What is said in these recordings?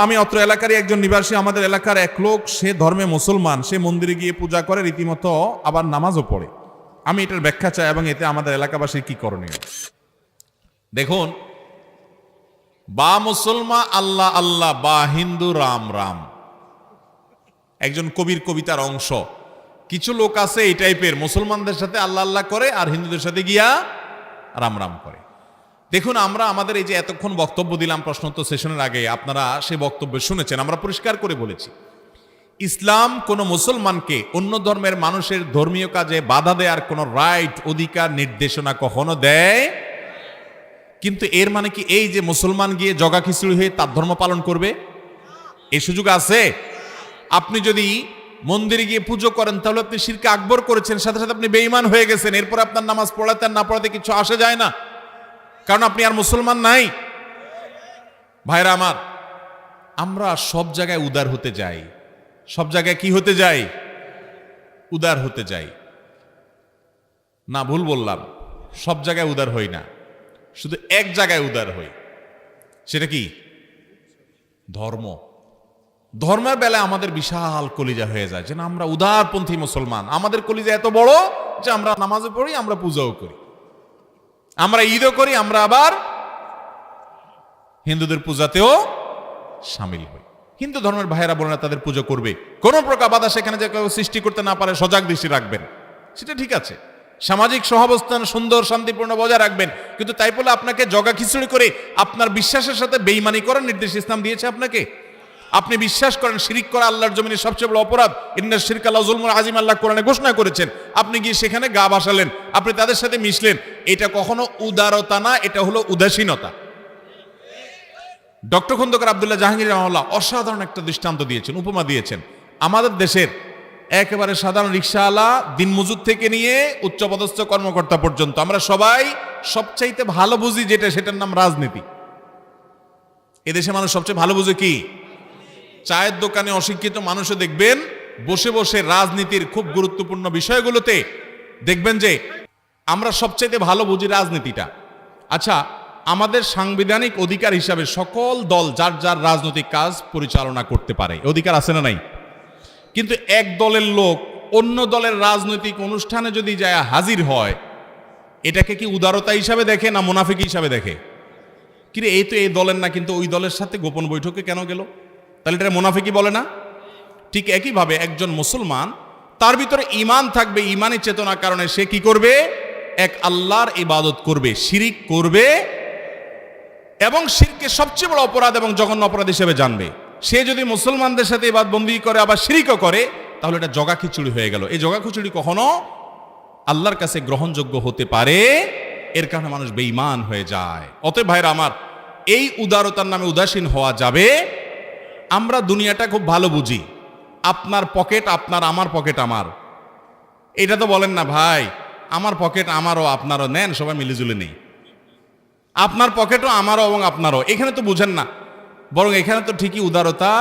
আমি অত্র এলাকারই একজন নিবাসী। আমাদের এলাকার এক লোক, সে ধর্মে মুসলমান, সে মন্দিরে গিয়ে পূজা করে, রীতিমতো আবার নামাজও পড়ে। আমি এটার ব্যাখ্যা চাই এবং এতে আমাদের এলাকাবাসীর কি করণীয়। দেখুন, বা মুসলমান আল্লাহ আল্লাহ, বা হিন্দু রাম রাম, একজন কবির কবিতার অংশ। কিছু লোক আছে এই টাইপের, মুসলমানদের সাথে আল্লাহ আল্লাহ করে আর হিন্দুদের সাথে গিয়া রাম রাম করে। দেখুন, আমরা আমাদের এই যে এতক্ষণ বক্তব্য দিলাম প্রশ্নোত্তর সেশনের আগে, আপনারা সেই বক্তব্য শুনেছেন। আমরা পরিষ্কার করে বলেছি, ইসলাম কোনো মুসলমানকে অন্য ধর্মের মানুষের ধর্মীয় কাজে বাধা দেওয়ার কোনো রাইট, অধিকার, নির্দেশনা কখনো দেয়। কিন্তু এর মানে কি এই যে মুসলমান গিয়ে জগা খিচুড়ি হয়ে তার ধর্ম পালন করবে? এই সুযোগ আছে? আপনি যদি মন্দিরে গিয়ে পুজো করেন তাহলে আপনি শিরকে আকবর করেছেন, সাথে সাথে আপনি বেঈমান হয়ে গেছেন। এরপর আপনার নামাজ পড়াতে আর না পড়াতে কিছু আসে যায় না, কারণ আপনি আর মুসলমান নাই। ভাইরা আমার, আমরা সব জায়গায় উদার হতে যাই। সব জায়গায় কি হতে যাই? উদার হতে যাই না, ভুল বললাম। সব জায়গায় উদার হই না, শুধু এক জায়গায় উদার হই। সেটা কি? ধর্ম। ধর্মের বেলায় আমাদের বিশাল কলিজা হয়ে যায় যে না, আমরা উদারপন্থী মুসলমান। আমাদের কলিজা এত বড় যে আমরা নামাজও পড়ি, আমরা পূজাও করি, আমরা ঈদও করি, আমরা আবার হিন্দুদের পূজাতেও সামিল হই। হিন্দু ধর্মের ভাইয়েরা বলে না তাদের পুজো করবে, কোন প্রকার বাধা সেখানে যে কেউ সৃষ্টি করতে না পারে সজাগ দৃষ্টি রাখবেন, সেটা ঠিক আছে। সামাজিক সহাবস্থান সুন্দর শান্তিপূর্ণ বজায় রাখবেন। কিন্তু তাই বলে আপনাকে জগা খিচুড়ি করে আপনার বিশ্বাসের সাথে বেঈমানি করার নির্দেশ ইসলাম দিয়েছে আপনাকে? আপনি বিশ্বাস করেন শিরিক করা আল্লাহর জমিনে সবচেয়ে বড় অপরাধ, ইন্না শিরকা লাযুলমুন আযীম, আল্লাহ কোরআনে ঘোষণা করেছেন। আপনি গিয়ে সেখানে গা ভাসালেন, আপনি তাদের সাথে মিশলেন। এটা কখনো উদারতা না, এটা হলো উদাসীনতা। ডক্টর খন্দকার আব্দুল্লাহ জাহাঙ্গীর রাহমাহুল্লাহ অসাধারণ একটা দৃষ্টান্ত দিয়েছেন, উপমা দিয়েছেন। আমাদের দেশের একেবারে সাধারণ রিকশাওয়ালা, দিনমজুর থেকে নিয়ে উচ্চপদস্থ কর্মকর্তা পর্যন্ত আমরা সবাই সবচাইতে ভালো বুঝি যেটা, সেটার নাম রাজনীতি। এদেশে মানুষ সবচেয়ে ভালো বুঝে কি? চায়ের দোকানে অশিক্ষিত মানুষও দেখবেন বসে বসে রাজনীতির খুব গুরুত্বপূর্ণ বিষয়গুলোতে দেখবেন যে আমরা সবচাইতে ভালো বুঝি রাজনীতিটা। আচ্ছা, আমাদের সাংবিধানিক অধিকার হিসাবে সকল দল যার যার রাজনৈতিক কাজ পরিচালনা করতে পারে, অধিকার আছে না নাই? কিন্তু এক দলের লোক অন্য দলের রাজনৈতিক অনুষ্ঠানে যদি যায় হাজির হয়, এটাকে কি উদারতা হিসাবে দেখে না মুনাফিকি হিসাবে দেখে? কিরে, এই তো এই দলের না, কিন্তু ওই দলের সাথে গোপন বৈঠকে কেন গেল? তাহলে এটা মুনাফিকি বলে না? ঠিক একইভাবে একজন মুসলমান, তার ভিতরে ঈমান থাকবে, ঈমানি চেতনার কারণে সে কি করবে? এক আল্লাহর ইবাদত করবে, শিরিক করবে এবং শিরকে সবচেয়ে বড় অপরাধ এবং জঘন্য অপরাধ হিসেবে জানবে। সে যদি মুসলমানদের সাথে ইবাদতবন্দি করে আবার শিরিকও করে, তাহলে এটা জগা খিচুড়ি হয়ে গেল। এই জগা খিচুড়ি কখনো আল্লাহর কাছে গ্রহণযোগ্য হতে পারে, এর কারণে মানুষ বেঈমান হয়ে যায়। অতএব ভাইরা আমার, এই উদারতার নামে উদাসীন হওয়া যাবে। আমরা দুনিয়াটা খুব ভালো বুঝি, আপনার পকেট আপনার, আমার পকেট আমার। এটা তো বলেন না ভাই, আমার পকেট আমারও আপনারও, নেন সবাই মিলেজুলে নেই। আপনার পকেটও আমারও এবং আপনারও, এখানে তো বুঝেন না। বরং এখানে তো ঠিকই উদারতা,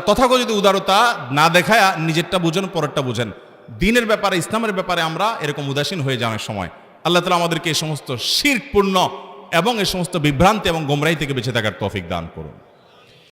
তথাকথিত উদারতা না দেখায় নিজেরটা বুঝেন, পরেরটা বুঝেন। দিনের ব্যাপারে, ইসলামের ব্যাপারে আমরা এরকম উদাসীন হয়ে যাওয়ার সময় আল্লাহ তাআলা আমাদেরকে এই সমস্ত শিরকপূর্ণ এবং এই সমস্ত বিভ্রান্তি এবং গোমরাহি থেকে বেঁচে থাকার তৌফিক দান করুন।